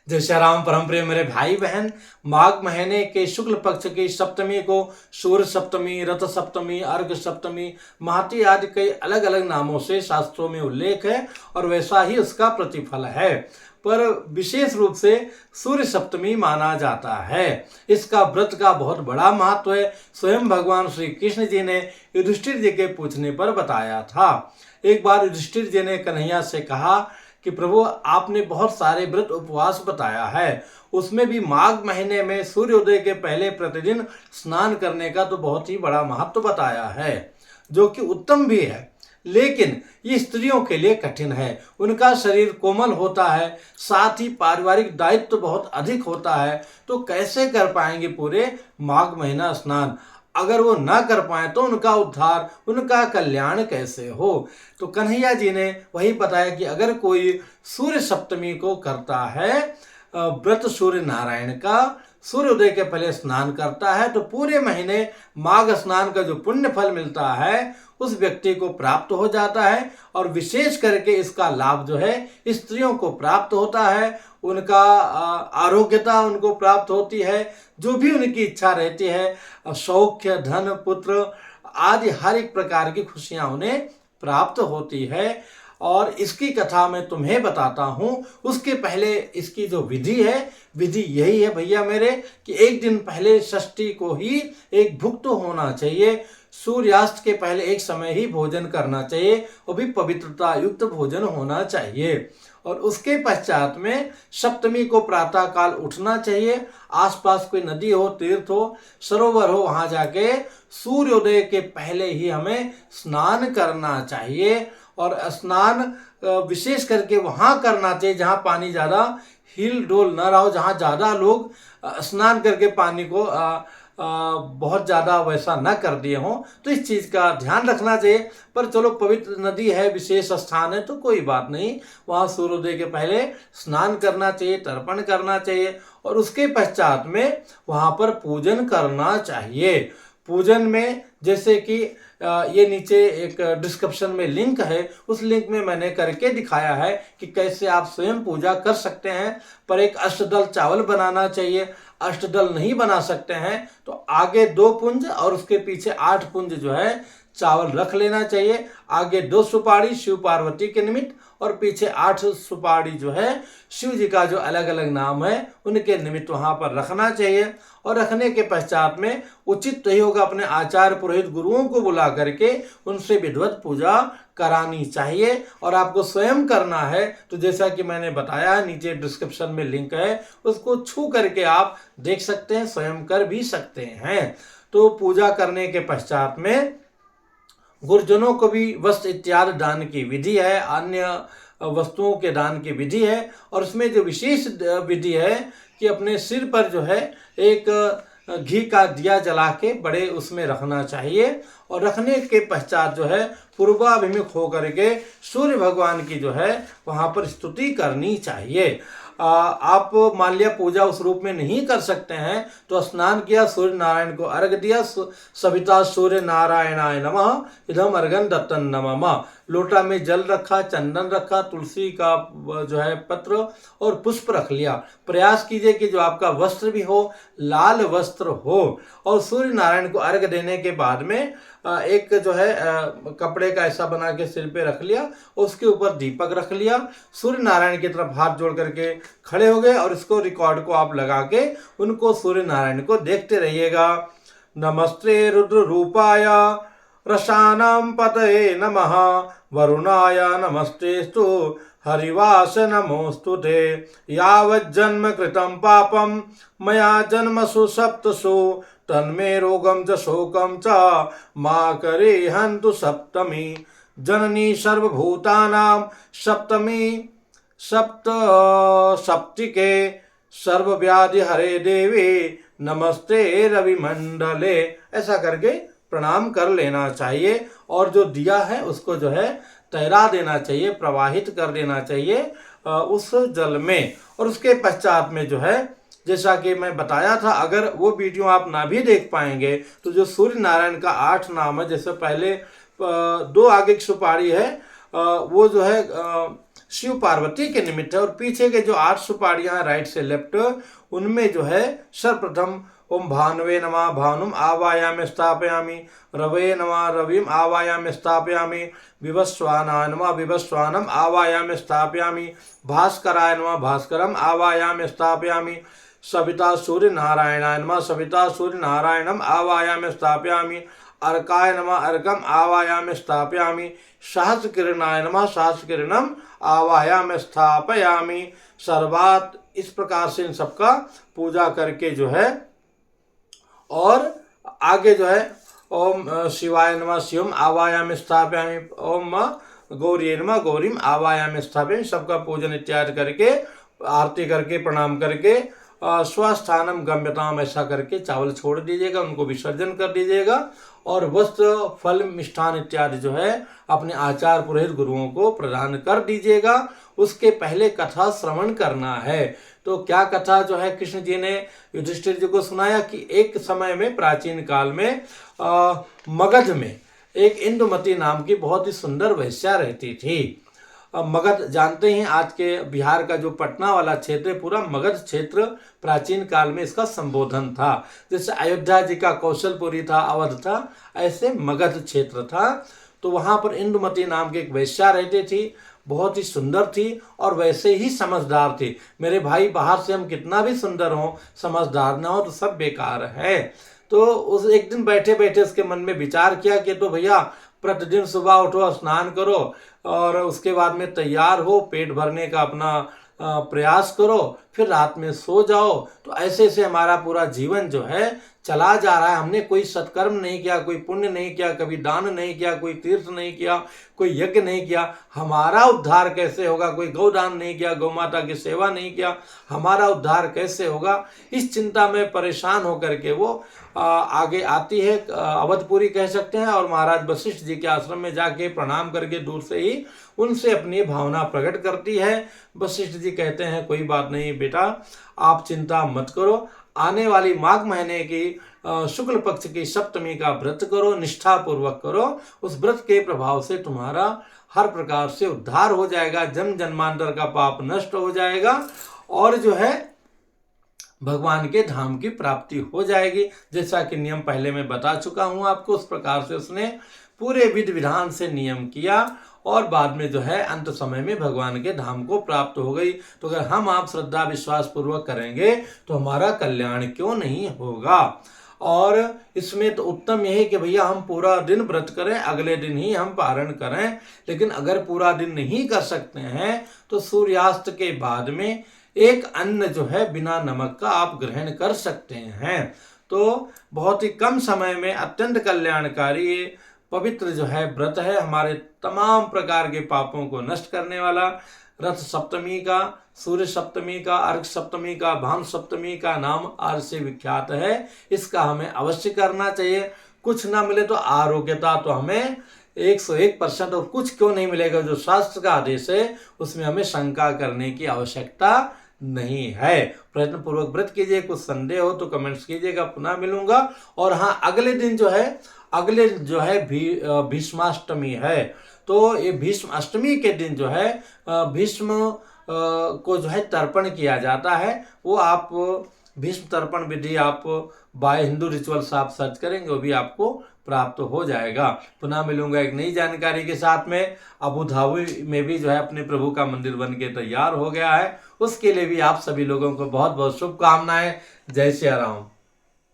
जय श्री राम। परम प्रिय मेरे भाई बहन, माघ महीने के शुक्ल पक्ष की सप्तमी को सूर्य सप्तमी, रथ सप्तमी, अर्घ सप्तमी, महाती आदि कई अलग अलग नामों से शास्त्रों में उल्लेख है और वैसा ही उसका प्रतिफल है। पर विशेष रूप से सूर्य सप्तमी माना जाता है। इसका व्रत का बहुत बड़ा महत्व है। स्वयं भगवान श्री कृष्ण जी ने युधिष्ठिर जी के पूछने पर बताया था। एक बार युधिष्ठिर जी ने कन्हैया से कहा कि प्रभु, आपने बहुत सारे व्रत उपवास बताया है, उसमें भी माघ महीने में सूर्योदय के पहले प्रतिदिन स्नान करने का तो बहुत ही बड़ा महत्व बताया है, जो कि उत्तम भी है। लेकिन ये स्त्रियों के लिए कठिन है। उनका शरीर कोमल होता है, साथ ही पारिवारिक दायित्व बहुत अधिक होता है, तो कैसे कर पाएंगे पूरे माघ महीना स्नान? अगर वो ना कर पाए तो उनका उद्धार, उनका कल्याण कैसे हो? तो कन्हैया जी ने वही बताया कि अगर कोई सूर्य सप्तमी को करता है व्रत सूर्य नारायण का, सूर्योदय के पहले स्नान करता है, तो पूरे महीने माघ स्नान का जो पुण्य फल मिलता है उस व्यक्ति को प्राप्त हो जाता है। और विशेष करके इसका लाभ जो है स्त्रियों को प्राप्त होता है, उनका आरोग्यता उनको प्राप्त होती है, जो भी उनकी इच्छा रहती है, सौख्य, धन, पुत्र आदि हर एक प्रकार की खुशियां उन्हें प्राप्त होती है। और इसकी कथा मैं तुम्हें बताता हूँ। उसके पहले इसकी जो विधि है, विधि यही है भैया मेरे, कि एक दिन पहले षष्ठी को ही एक भुक्त होना चाहिए। सूर्यास्त के पहले एक समय ही भोजन करना चाहिए, वो भी पवित्रता युक्त भोजन होना चाहिए। और उसके पश्चात में सप्तमी को प्रातः काल उठना चाहिए। आसपास कोई नदी हो, तीर्थ हो, सरोवर हो, वहां जाके सूर्योदय के पहले ही हमें स्नान करना चाहिए। और स्नान विशेष करके वहां करना चाहिए जहां पानी ज्यादा हिल डोल न रहा हो, जहां ज्यादा लोग स्नान करके पानी को बहुत ज्यादा वैसा न कर दिए हों, तो इस चीज का ध्यान रखना चाहिए। पर चलो, पवित्र नदी है, विशेष स्थान है, तो कोई बात नहीं, वहां सूर्योदय के पहले स्नान करना चाहिए, तर्पण करना चाहिए। और उसके पश्चात में वहां पर पूजन करना चाहिए। पूजन में जैसे कि ये नीचे एक डिस्क्रिप्शन में लिंक है, उस लिंक में मैंने करके दिखाया है कि कैसे आप स्वयं पूजा कर सकते हैं। पर एक अष्टदल चावल बनाना चाहिए। अष्टदल नहीं बना सकते हैं तो आगे 2 पुंज और उसके पीछे 8 पुंज जो है चावल रख लेना चाहिए। आगे 2 सुपारी शिव पार्वती के निमित्त और पीछे 8 सुपारी जो है शिव जी का जो अलग अलग नाम है उनके निमित्त वहां पर रखना चाहिए। और रखने के पश्चात में उचित ही होगा अपने आचार्य पुरोहित गुरुओं को बुला करके उनसे विधिवत पूजा करानी चाहिए। और आपको स्वयं करना है तो जैसा कि मैंने बताया, नीचे डिस्क्रिप्शन में लिंक है, उसको छू करके आप देख सकते हैं, स्वयं कर भी सकते हैं। तो पूजा करने के पश्चात में गुरुजनों को भी वस्त्र इत्यादि दान की विधि है, अन्य वस्तुओं के दान की विधि है। और उसमें जो विशेष विधि है कि अपने सिर पर जो है एक घी का दिया जला के बड़े उसमें रखना चाहिए। और रखने के पश्चात जो है पूर्वाभिमुख होकर के सूर्य भगवान की जो है वहां पर स्तुति करनी चाहिए। आप मान लिया पूजा उस रूप में नहीं कर सकते हैं तो स्नान किया, सूर्य नारायण को अर्घ दिया, सविता सूर्य नारायणाय नमः इदम अर्घं दत्तं नमः। लोटा में जल रखा, चंदन रखा, तुलसी का जो है पत्र और पुष्प रख लिया। प्रयास कीजिए कि जो आपका वस्त्र भी हो लाल वस्त्र हो। और सूर्य नारायण को अर्घ देने के बाद में एक जो है कपड़े का ऐसा बना के सिर पे रख लिया, उसके ऊपर दीपक रख लिया, सूर्य नारायण की तरफ हाथ जोड़ करके खड़े हो गए और इसको रिकॉर्ड को आप लगा के उनको सूर्य नारायण को देखते रहिएगा। नमस्ते रुद्र रूपाय रसानां पतये नमः, वरुणाय नमस्तेस्तु हरिवास नमोस्तुते। यावज्जन्म कृतं पापं मया जन्मसु सप्तसु, तन्मे रोगं च शोकं च मा करे हन्तु सप्तमी। जननी सर्वभूतानां सप्तमी सप्तिके, सर्वव्याधि हरे देवी नमस्ते रविमंडले। ऐसा करके प्रणाम कर लेना चाहिए। और जो दिया है उसको जो है तैरा देना चाहिए, प्रवाहित कर देना चाहिए उस जल में। और उसके पश्चात में जो है जैसा कि मैं बताया था, अगर वो वीडियो आप ना भी देख पाएंगे तो जो सूर्य नारायण का 8 नाम है, जैसे पहले 2 आगे की सुपारी है वो जो है शिव पार्वती के निमित्त है। और पीछे के जो 8 सुपारियां हैं राइट से लेफ्ट, उनमें जो है सर्वप्रथम ओम भानुवे नमः भानुम आवायाम स्थापयामि, रवे नमः रविम आवायाम स्थापयामि, विवस्वानाय नमः विवस्वानम आवायाम स्थापयामि, भास्कराय नमः भास्करम आवायाम स्थापयामि, सविता सूर्य नारायणाय नमः सविता सूर्य नारायणम आवायाम स्थापयामि, अर्काय नमः अर्कम आवायाम स्थापयामि, सहस्र किरणाय नमः सहस्र किरणम आवायाम स्थापयामि। सर्वात इस प्रकार से इन सबका पूजा करके जो है, और आगे जो है ओम शिवाय नमः शिवम आवायाम स्थापयामि, ओम गौरी नमः गौरीम आवायाम स्थापयामि, सबका पूजन इत्यादि करके आरती करके प्रणाम करके स्वस्थानम गम्यताम ऐसा करके चावल छोड़ दीजिएगा, उनको विसर्जन कर दीजिएगा। और वस्त्र फल मिष्ठान इत्यादि जो है अपने आचार पुरोहित गुरुओं को प्रदान कर दीजिएगा। उसके पहले कथा श्रवण करना है। तो क्या कथा जो है कृष्ण जी ने युधिष्ठिर जी को सुनाया कि एक समय में प्राचीन काल में मगध में एक इंदुमती नाम की बहुत ही सुंदर वेश्या रहती थी। मगध जानते हैं आज के बिहार का जो पटना वाला क्षेत्र है, पूरा मगध क्षेत्र प्राचीन काल में इसका संबोधन था। जैसे अयोध्या जी का कौशलपुरी था, अवध था, ऐसे मगध क्षेत्र था। तो वहाँ पर इंदुमती नाम की एक वेश्या रहती थी, बहुत ही सुंदर थी और वैसे ही समझदार थी। मेरे भाई, बाहर से हम कितना भी सुंदर हो, समझदार ना हो तो सब बेकार है। तो उस एक दिन बैठे बैठे उसके मन में विचार किया कि तो भैया प्रतिदिन सुबह उठो, स्नान करो और उसके बाद में तैयार हो, पेट भरने का अपना प्रयास करो, फिर रात में सो जाओ। तो ऐसे ऐसे हमारा पूरा जीवन जो है चला जा रहा है। हमने कोई सत्कर्म नहीं किया, कोई पुण्य नहीं किया, कभी दान नहीं किया, कोई तीर्थ नहीं किया, कोई यज्ञ नहीं किया, हमारा उद्धार कैसे होगा? कोई गौदान नहीं किया, गौ माता की सेवा नहीं किया, हमारा उद्धार कैसे होगा? इस चिंता में परेशान होकर के वो आगे आती है, अवधपुरी कह सकते हैं, और महाराज वशिष्ठ जी के आश्रम में जाके प्रणाम करके दूर से ही उनसे अपनी भावना प्रकट करती है। वशिष्ठ जी कहते हैं कोई बात नहीं बेटा, आप चिंता मत करो, आने वाली माघ महीने की शुक्ल पक्ष की सप्तमी का व्रत करो, निष्ठा पूर्वक करो। उस व्रत के प्रभाव से तुम्हारा हर प्रकार से उद्धार हो जाएगा, जन्म जन्मांतर का पाप नष्ट हो जाएगा और जो है भगवान के धाम की प्राप्ति हो जाएगी। जैसा कि नियम पहले मैं बता चुका हूं आपको, उस प्रकार से उसने पूरे विधि विधान से नियम किया और बाद में जो है अंत समय में भगवान के धाम को प्राप्त हो गई। तो अगर हम आप श्रद्धा विश्वास पूर्वक करेंगे तो हमारा कल्याण क्यों नहीं होगा। और इसमें तो उत्तम यही कि भैया हम पूरा दिन व्रत करें, अगले दिन ही हम पारण करें। लेकिन अगर पूरा दिन नहीं कर सकते हैं तो सूर्यास्त के बाद में एक अन्न जो है बिना नमक का आप ग्रहण कर सकते हैं। तो बहुत ही कम समय में अत्यंत कल्याणकारी पवित्र जो है व्रत है, हमारे तमाम प्रकार के पापों को नष्ट करने वाला। रथ सप्तमी का, सूर्य सप्तमी का, अर्घ सप्तमी का, भानु सप्तमी का नाम आज से विख्यात है। इसका हमें अवश्य करना चाहिए। कुछ ना मिले तो आरोग्यता तो हमें 101%, और कुछ क्यों नहीं मिलेगा, जो शास्त्र का आदेश है उसमें हमें शंका करने की आवश्यकता नहीं है। प्रयत्न पूर्वक व्रत कीजिए। कुछ संदेह हो तो कमेंट्स कीजिएगा, पुनः मिलूंगा। और हाँ, अगले दिन जो है भीष्माष्टमी है। तो ये भीष्म अष्टमी के दिन जो है भीष्म को जो है तर्पण किया जाता है। वो आप भीष्म तर्पण विधि आप बाय हिंदू रिचुअल्स आप सर्च करेंगे, वो भी आपको प्राप्त हो जाएगा। पुनः मिलूंगा एक नई जानकारी के साथ में। अबू धाबी में भी जो है अपने प्रभु का मंदिर बन के तैयार हो गया है। उसके लिए भी आप सभी लोगों को बहुत बहुत शुभकामनाएं। जय श्री राम।